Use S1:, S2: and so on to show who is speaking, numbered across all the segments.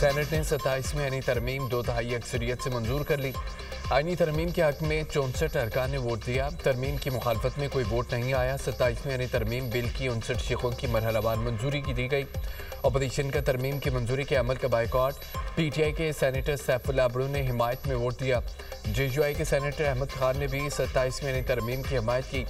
S1: Senate ने 27वीं आईनी तरमीम 2/3 अक्सरियत से मंजूर कर ली। आईनी तरमीम के हक में 64 अरकान ने वोट दिया। तरमीम की मुखालफत में कोई वोट नहीं आया। 27वीं आईनी तरमीम बिल की 59 शेखों की मरहलावार मंजूरी की दी गई। अपोजिशन का तरमीम की मंजूरी के अमल का बाइकॉट। PTI के सेनेटर सैफुल्लाह अब्रू ने हिमायत में वोट दिया। JUI के सेनेटर अहमद खान ने भी 27वीं आईनी तरमीम की हिमायत की।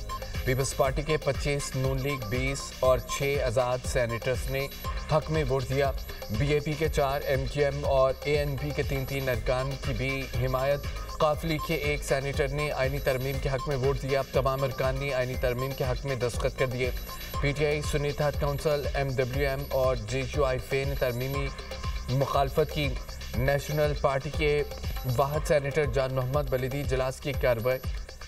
S1: पीपल्स पार्टी के 25, नून लीग 20 और 6 आज़ाद सेनेटर्स ने हक में वोट दिया। BAP के 4, MQM और ANP के 3 अरकान की भी हिमायत। काफली के एक सेनेटर ने आईनी तरमीम के हक में वोट दिया। तमाम अरकान ने आईनी तरमीम के हक में दस्तखत कर दिए। PTI, सुन्नी इत्तेहाद काउंसिल, MWM और JUI फे ने तरमीमी मुखालफत की। नेशनल पार्टी के वाहद सेनेटर जान मोहम्मद बलीदी इजलास की कार्रवाई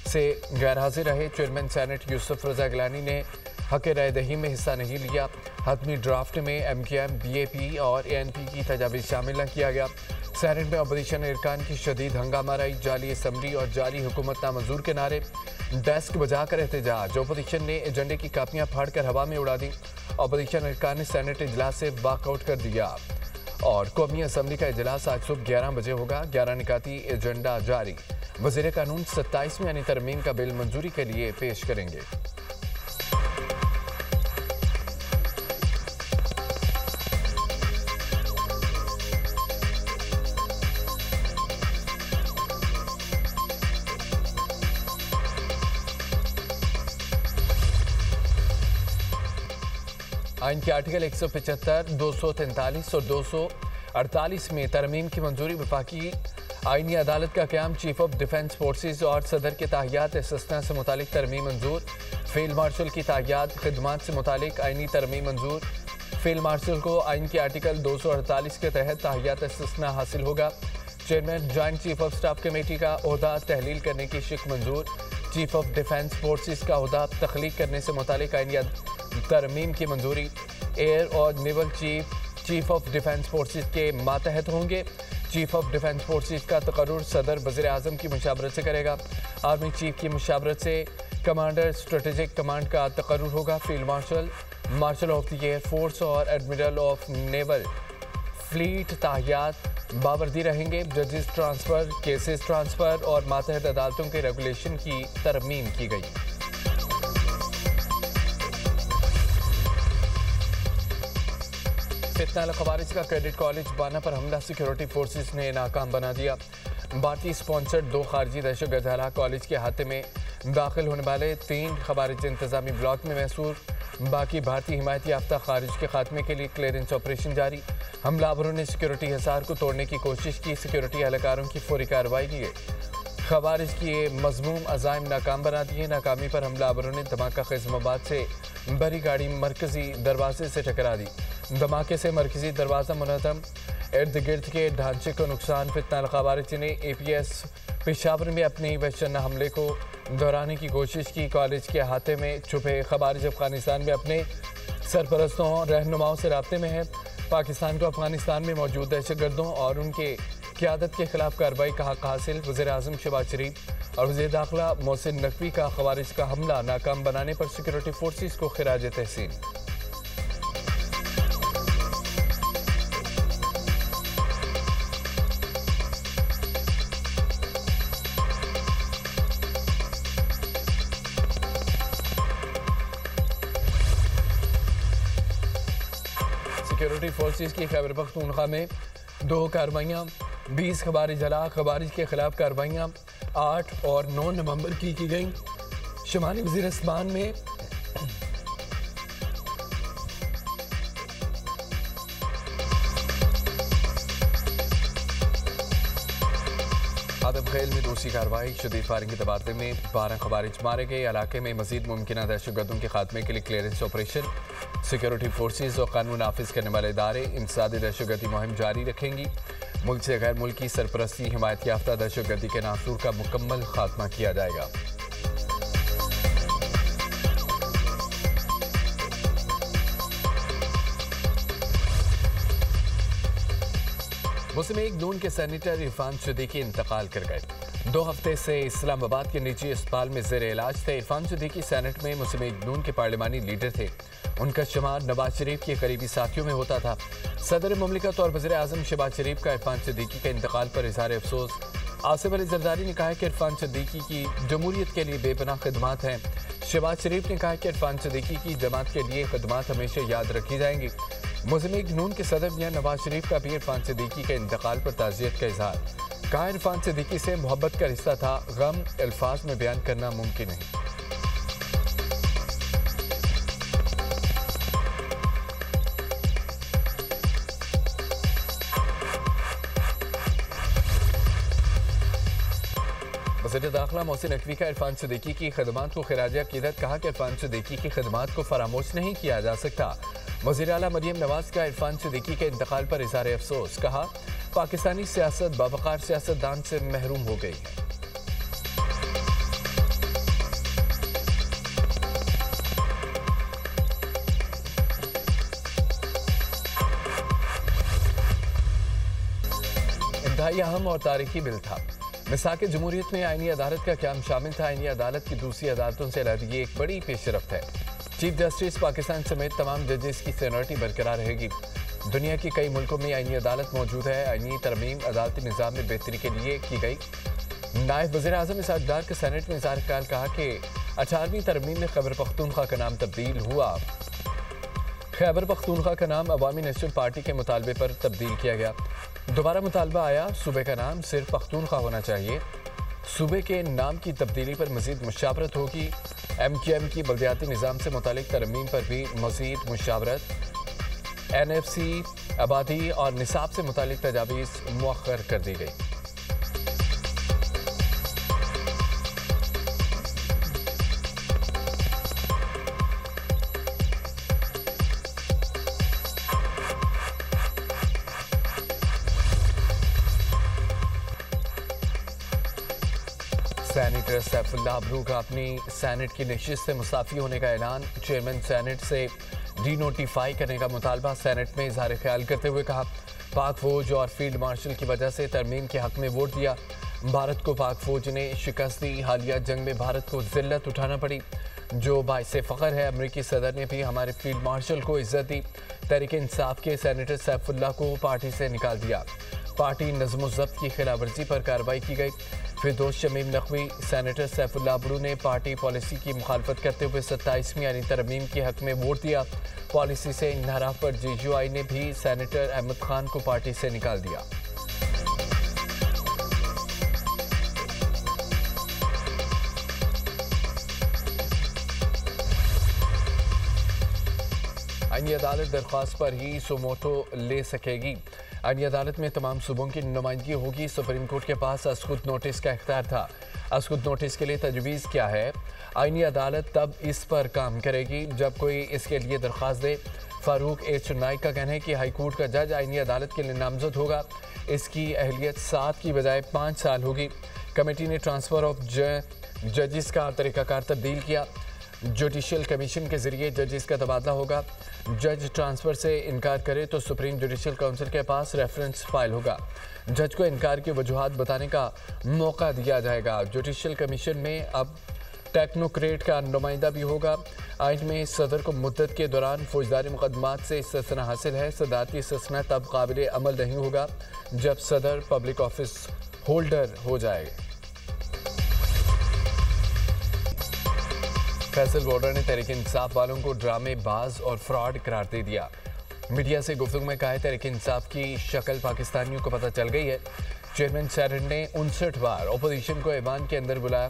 S1: से गैर हाजिर रहे। चेयरमैन सेनेट यूसुफ रजा गिलानी ने हक राय दही में हिस्सा नहीं लिया। हतमी ड्राफ्ट में MQM, BAP और ANP की तजावीज़ शामिल न किया गया। सेनेट में अपोजिशन अरकान की शदीद हंगामा रही। जाली असम्बली और जाली हुकूमत नामंजूर के नारे, डेस्क बजाकर एहतजाज। अपोजिशन ने एजेंडे की कापियां फाड़कर हवा में उड़ा दी। अपोजिशन अरकान ने सेनेट इजलास से वॉकआउट कर दिया और कौमी असम्बली का इजलास आज सुबह 11 बजे होगा। 11 निकाती एजेंडा जारी। वज़ीर कानून 27वीं आईनी तरमीम का बिल मंजूरी के लिए पेश करेंगे। आइन के आर्टिकल 175, 243 और 248 में तरमीम की मंजूरी। वफाकी आईनी अदालत का क़याम। चीफ ऑफ डिफेंस फोर्सेज और सदर के ताहियात इस्तिस्ना से मुतालिक तरमीम मंजूर। फील्ड मार्शल की ताहियात खिदमात से मुतालिक आईनी तरमीम मंजूर। फील्ड मार्शल को आइन के आर्टिकल 248 के तहत ताहियात इस्तिस्ना हासिल होगा। Chairman joint chief of staff committee का ओहदा तहलील करने की शिक मंजूर। चीफ ऑफ डिफेंस फोर्सेज का ओहदा तख्लीक करने से मुतालिक आईनी तरमीम की मंजूरी। एयर और naval chief of defence forces के मातहत होंगे। चीफ ऑफ डिफेंस फोर्सेज का तकर्रुर सदर वज़ीर आज़म की मुशावरत से करेगा। आर्मी चीफ की मुशावरत से कमांडर स्ट्रेटेजिक कमांड का तकर्रुर होगा। Field marshal, marshal of the air force और एडमिरल ऑफ नेवल फ्लीट ताहियात बावर्दी रहेंगे। जजेस ट्रांसफ़र, केसेस ट्रांसफ़र और मातहत अदालतों के रेगुलेशन की तरमीम की गई। फितना खवारिज का क्रेडिट कॉलेज बाना पर हमला सिक्योरिटी फोर्सेस ने नाकाम बना दिया। भारतीय स्पॉन्सर्ड 2 खारजी दहशतगर्द हलाक। कॉलेज के अहाते में दाखिल होने वाले 3 खवारिज इंतजामी ब्लॉक में महसूर। बाकी भारतीय हिमायत याफ्ता खारिज के खात्मे के लिए क्लियरेंस ऑपरेशन जारी। हमलावरों ने सिक्योरिटी हिसार को तोड़ने की कोशिश की। सिक्योरिटी एहलकारों की फौरी कार्रवाई की गई। खवारिज की मज़मूम अज़ाइम नाकाम बना दिए। नाकामी पर हमलावरों ने धमाका खेज़ मवाद से भरी गाड़ी मरकजी दरवाजे से टकरा दी। धमाके से मरकजी दरवाज़ा मुनहदम, इर्द गिर्द के ढांचे को नुकसान। फितना खवारिज ने APS पेशावर में अपने वहशना हमले को दोहराने की कोशिश की। कॉलेज के अहाते में छुपे खवारिज अफगानिस्तान में अपने सरपरस्तों रहनुमाओं से राब्ते में है। पाकिस्तान को अफगानिस्तान में मौजूद दहशतगर्दों और उनके क़यादत के खिलाफ कार्रवाई का हक हासिल। वज़ीर आज़म शहबाज शरीफ और वज़ीर दाखिला मोहसिन नकवी का खवारिज का हमला नाकाम बनाने पर सिक्योरिटी फोर्सेस को खिराज तहसीन। सिक्योरिटी फोर्सेस की खैबर पख्तूनख्वा में 2 कार्रवाइयाँ, 20 खवारिज हलाक। खवारिज के खिलाफ कार्रवाइयाँ 8 और 9 नवंबर की गई। शुमाली वज़ीरिस्तान में आदम खेल में दूसरी कार्रवाई। शदीद फायरिंग के तबादले में 12 खवारिज मारे गए। इलाके में मजीद मुमकिन दहशतगर्दों के खात्मे के लिए क्लियरेंस ऑपरेशन। सिक्योरिटी फोर्सेज और कानून नाफिज करने वाले इदारे इंसदादी दहशतगर्दी मुहिम जारी रखेंगी। मुल्क से गैर मुल्की सरपरस्ती हिमायत याफ्ता दहशतगर्दी के नासूर का मुकम्मल खात्मा किया जाएगा। मुस्लिम लीग नून के सेनेटर इरफान सिद्दीकी इंतकाल कर गए। 2 हफ्ते से इस्लामाबाद के निजी अस्पताल में जेर इलाज थे। इरफान सिद्दीकी सेनेट में मुस्लिम लीग नून के पार्लिमानी लीडर थे। उनका शुमार नवाज शरीफ के करीबी साथियों में होता था। सदर मुमलिकत और वज़ीर आज़म शहबाज शरीफ का इरफान सिद्दीकी के इंतकाल पर इज़हार अफसोस। आसिफ अली जरदारी ने कहा है कि इरफान सिद्दीकी की जमहूरियत के लिए बेपनाह खिदमात हैं। शहबाज शरीफ ने कहा कि इरफान सिद्दीकी की जमात के लिए खिदमात हमेशा याद रखी जाएंगी। मुस्लिम लीग नून के सदर मियां नवाज शरीफ का भी इरफान सिद्दीकी के इंतकाल पर ताज़ियत का इजहार। कहा इरफान सिद्दीकी से मोहब्बत का रिश्ता था, गम अल्फाज में बयान करना मुमकिन नहीं। वज़ीर दाखिला मोहसिन नकवी का इरफान सिद्दीकी की खिदमात को खिराज अकीदत। कहा कि इरफान सिद्दीकी की खिदमात को फरामोश नहीं किया जा सकता। वज़ीर आला मरियम नवाज का इरफान सिद्दीकी के इंतकाल पर इज़हार अफसोस। कहा पाकिस्तानी सियासत बावकार सियासतदान से महरूम हो गई है। इंतहाई अहम और तारीखी बिल था। मिसाक जमहूरियत में आईनी अदालत का क्याम शामिल था। आईनी अदालत की दूसरी अदालतों से अलग ये एक बड़ी पेशरफ्त है। चीफ जस्टिस पाकिस्तान समेत तमाम जजेस की सीनियरिटी बरकरार रहेगी। दुनिया के कई मुल्कों में आईनी अदालत मौजूद है। आईनी तरमीम अदालती निज़ाम में बेहतरी के लिए की गई। नायब वज़ीर आज़म इसहाक डार के सेनेट में इज़हार ख्याल। कहा कि 18वीं तरमीम में खैबर पख्तूनख्वा का नाम तब्दील हुआ। खैबर पख्तूनख्वा का नाम अवामी नेशनल पार्टी के मुतालबे पर तब्दील किया गया। दोबारा मुतालबा आया, सूबे का नाम सिर्फ पख्तूनख्वा होना चाहिए। सूबे के नाम की तब्दीली पर मज़ीद मुशावरत होगी। MQM की बल्दियाती निज़ाम से मुतालिक तरमीम पर भी मज़ीद मुशावरत। NFC आबादी और निसाब से मुतालिक तजावीज़ मुअख्खर कर दी गई। सेनेटर सैफुल्लाह अबरू का अपनी सेनेट की नशिस्त से मुस्ताफ़ी होने का ऐलान। चेयरमैन सेनेट से डी-नोटिफाई करने का मुतालबा। सेनेट में इजहार ख्याल करते हुए कहा पाक फौज और फील्ड मार्शल की वजह से तरमीम के हक में वोट दिया। भारत को पाक फौज ने शिकस्त दी। हालिया जंग में भारत को जिल्लत उठाना पड़ी, जो बाइसे फ़ख्र है। अमरीकी सदर ने भी हमारे फील्ड मार्शल को इज्जत दी। तहरीक इंसाफ के सेनेटर सैफुल्लाह को पार्टी से निकाल दिया। पार्टी नज़्म ज़ब्त की खिलाफवर्जी पर कार्रवाई की गई। फिरदौस शमीम नकवी सेनेटर सैफुल्लाह अबरू ने पार्टी पॉलिसी की मुखालफत करते हुए 27वीं यानी तरमीम के हक में वोट दिया। पॉलिसी से इन्हराफ पर JUI ने भी सेनेटर अहमद खान को पार्टी से निकाल दिया। आईनी अदालत दरख्वास्त पर ही सुमोटो ले सकेगी। आईनी अदालत में तमाम सूबों की नुमाइंदगी होगी। सुप्रीम कोर्ट के पास असखुद नोटिस का इख्तियार था। असखुद नोटिस के लिए तजवीज़ क्या है? आईनी अदालत तब इस पर काम करेगी जब कोई इसके लिए दरख्वास्त दे। फारूक H नाइक का कहना है कि हाई कोर्ट का जज आईनी अदालत के लिए नामजद होगा। इसकी अहलियत 7 की बजाय 5 साल होगी। कमेटी ने ट्रांसफ़र ऑफ जजेस का तरीक़ाकार तब्दील किया। जुडिशल कमीशन के जरिए जजेस का तबादला होगा। जज ट्रांसफ़र से इनकार करे तो सुप्रीम जुडिशल काउंसिल के पास रेफरेंस फाइल होगा। जज को इनकार की वजूहात बताने का मौका दिया जाएगा। जुडिशल कमीशन में अब टेक्नोक्रेट का नुमाइंदा भी होगा। आइन में सदर को मुद्दत के दौरान फौजदारी मुकदमात से इस्तिस्ना हासिल है। सदारती इस्तिस्ना तब काबिल अमल नहीं होगा जब सदर पब्लिक ऑफिस होल्डर हो जाए। फैसल बॉर्डर ने तहरीक इंसाफ वालों को ड्रामेबाज और फ्रॉड करार दे दिया। मीडिया से गुफ्तगू में कहा है तहरीक इंसाफ की शक्ल पाकिस्तानियों को पता चल गई है। चेयरमैन सेनेट ने 59 बार अपोजिशन को ऐवान के अंदर बुलाया।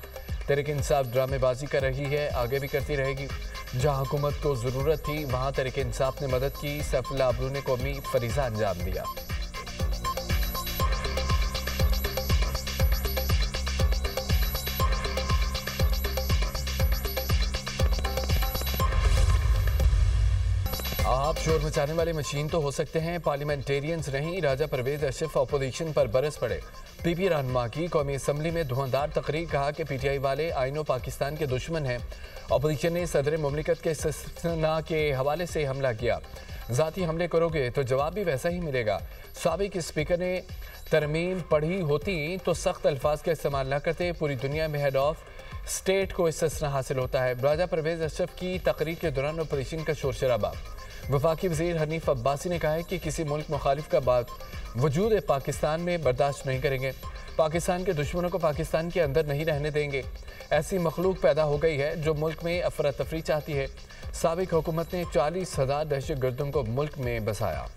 S1: तहरीक इंसाफ ड्रामेबाजी कर रही है, आगे भी करती रहेगी। जहां हुकूमत को ज़रूरत थी वहां तहरीक इंसाफ ने मदद की। सैफुल्लाह अबरू ने कौमी फरीज़ा अंजाम दिया। आप शोर मचाने वाली मशीन तो हो सकते हैं, पार्लियामेंटेरियंस नहीं। राजा परवेज अशरफ अपोजिशन पर बरस पड़े। PP रहनुमा की कौमी असम्बली में धुआंधार तकरीर। कहा कि PTI वाले आइनो पाकिस्तान के दुश्मन हैं। अपोजिशन ने सदर मुमलिकत के इस्तिस्ना के हवाले से हमला किया। ज़ाती हमले करोगे तो जवाब भी वैसा ही मिलेगा। साबिक स्पीकर ने तरमीम पढ़ी होती तो सख्त अल्फाज का इस्तेमाल न करते। पूरी दुनिया में हेड ऑफ स्टेट को इस्तिस्ना हासिल होता है। राजा परवेज अशरफ की तकरीर के दौरान ऑपरेशन का शोर शराबा। वफाकी वज़ीर हनीफ अब्बासी ने कहा है कि किसी मुल्क मुखालिफ का बात वजूद पाकिस्तान में बर्दाश्त नहीं करेंगे। पाकिस्तान के दुश्मनों को पाकिस्तान के अंदर नहीं रहने देंगे। ऐसी मखलूक पैदा हो गई है जो मुल्क में अफरा तफरी चाहती है। साबिक हुकूमत ने 40,000 दहशतगर्दों को मुल्क में बसाया।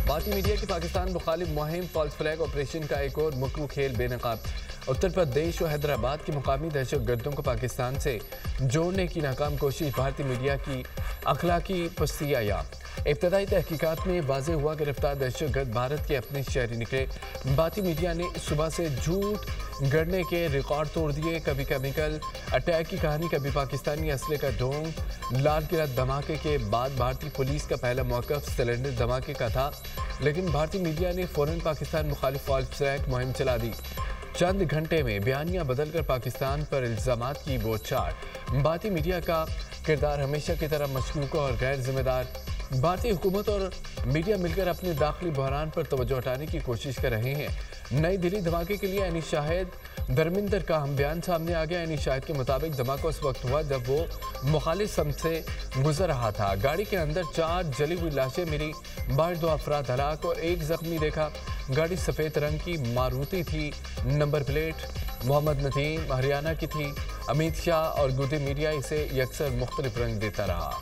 S1: भारती मीडिया की पाकिस्तान मुखालिफ मुहिम फॉल्स फ्लैग ऑपरेशन का एक और मुकरू खेल बेनकाब। उत्तर प्रदेश और हैदराबाद के मुकामी दहशतगर्दों को पाकिस्तान से जोड़ने की नाकाम कोशिश। भारतीय मीडिया की अखलाकी पस्तियाँ। इब्तदाई तहकीकात में वाज़ेह हुआ गिरफ्तार दहशतगर्द भारत के अपने शहरी निकले। भारतीय मीडिया ने सुबह से झूठ गढ़ने के रिकॉर्ड तोड़ दिए। कभी केमिकल अटैक की कहानी, कभी पाकिस्तानी असले का ढोंग। लाल किला धमाके के बाद भारतीय पुलिस का पहला मौक़िफ़ सिलेंडर धमाके का था, लेकिन भारतीय मीडिया ने फ़ौरन पाकिस्तान मुखालिफ फॉल्स फ्लैग मुहिम चला दी। चंद घंटे में बयानियां बदलकर पाकिस्तान पर इल्ज़ामात की बौछार। भारतीय मीडिया का किरदार हमेशा की तरह मशकूक और गैर जिम्मेदार। भारतीय हुकूमत और मीडिया मिलकर अपने दाखिली बहरान पर तवज्जो हटाने की कोशिश कर रहे हैं। नई दिल्ली धमाके के लिए एनी शाहिद धर्मिंदर का हम बयान सामने आ गया। एनी शाहिद के मुताबिक धमाका उस वक्त हुआ जब वो मुखालिफ सम्त से गुजर रहा था। गाड़ी के अंदर 4 जली हुई लाशें मिली। बाहर 2 अफराद हलाक और 1 जख्मी देखा। गाड़ी सफ़ेद रंग की मारुति थी। नंबर प्लेट मोहम्मद नदीम हरियाणा की थी। अमित शाह और गुदे मीडिया इसे अक्सर मुख्तलिफ रंग देता रहा।